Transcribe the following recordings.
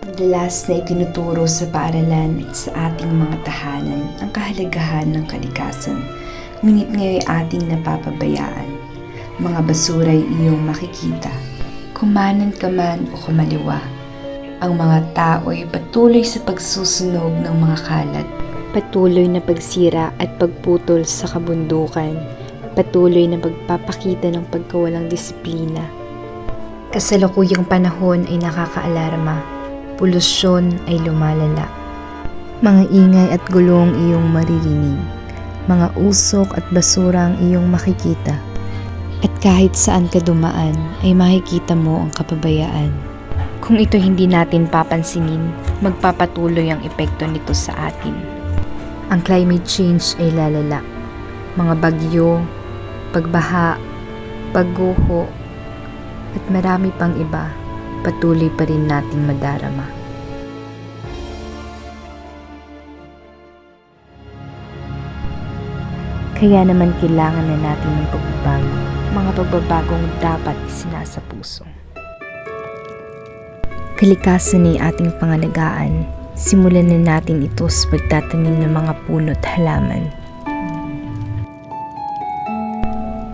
Madalas na itinuturo sa paaralan at sa ating mga tahanan ang kahalagahan ng kalikasan, ngunit ngayon ating napapabayaan. Mga basura ay iyong makikita, kumanan ka man o kumaliwa. Ang mga tao ay patuloy sa pagsusunog ng mga kalat, patuloy na pagsira at pagputol sa kabundukan, patuloy na pagpapakita ng pagkawalang disiplina. Kasalukuyang panahon ay nakakaalarma, polusyon ay lumalala. Mga ingay at gulong iyong maririnig, mga usok at basura ang iyong makikita. At kahit saan ka dumaan ay makikita mo ang kapabayaan. Kung ito hindi natin papansinin, magpapatuloy ang epekto nito sa atin. Ang climate change ay lalala. Mga bagyo, pagbaha, pagguho, at marami pang iba, patuloy pa rin nating madarama. Kaya naman kailangan na natin ng pagbabago, mga pagbabagong dapat isinasa puso. Kalikasan ay ating pangalagaan. Simulan na natin ito sa pagtatanim ng mga puno at halaman.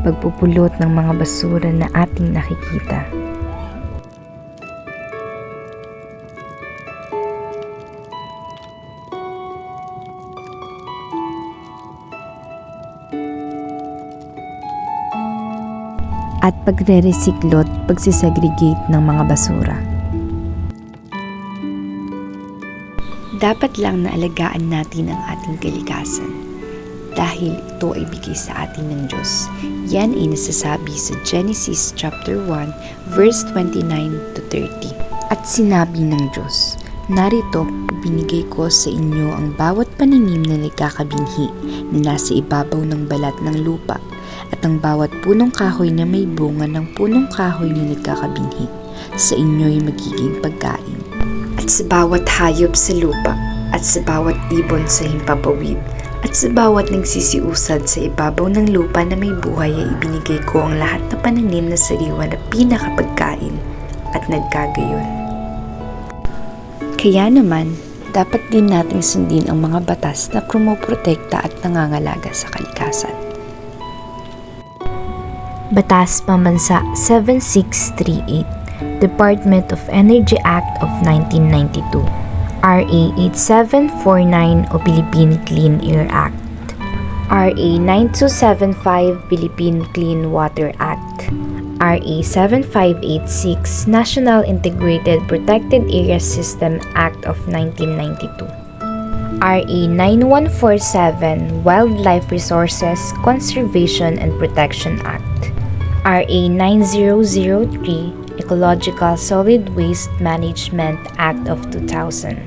Pagpupulot ng mga basura na ating nakikita. At pagre-resiklo at pagsisegregate ng mga basura. Dapat lang na alagaan natin ang ating kalikasan dahil ito ay bigay sa atin ng Diyos. Yan ay nasasabi sa Genesis chapter 1 verse 29 to 30. At sinabi ng Diyos, "Narito, ibinigay ko sa inyo ang bawat pananim na nagkakabinhi na nasa ibabaw ng balat ng lupa, at ang bawat punong kahoy na may bunga ng punong kahoy na nagkakabinhi, sa inyo'y magiging pagkain. At sa bawat hayop sa lupa, at sa bawat ibon sa himpapawid, at sa bawat nagsisiusad sa ibabaw ng lupa na may buhay ay ibinigay ko ang lahat na pananim na sariwa na pinakapagkain at nagkagayon." Kaya naman, dapat din nating sundin ang mga batas na prumoprotekta at nangangalaga sa kalikasan. Batas Pambansa 7638, Department of Energy Act of 1992, RA 8749 o Philippine Clean Air Act, RA 9275 Philippine Clean Water Act, RA 7586 National Integrated Protected Area System Act of 1992, RA 9147 Wildlife Resources Conservation and Protection Act, RA 9003 Ecological Solid Waste Management Act of 2000,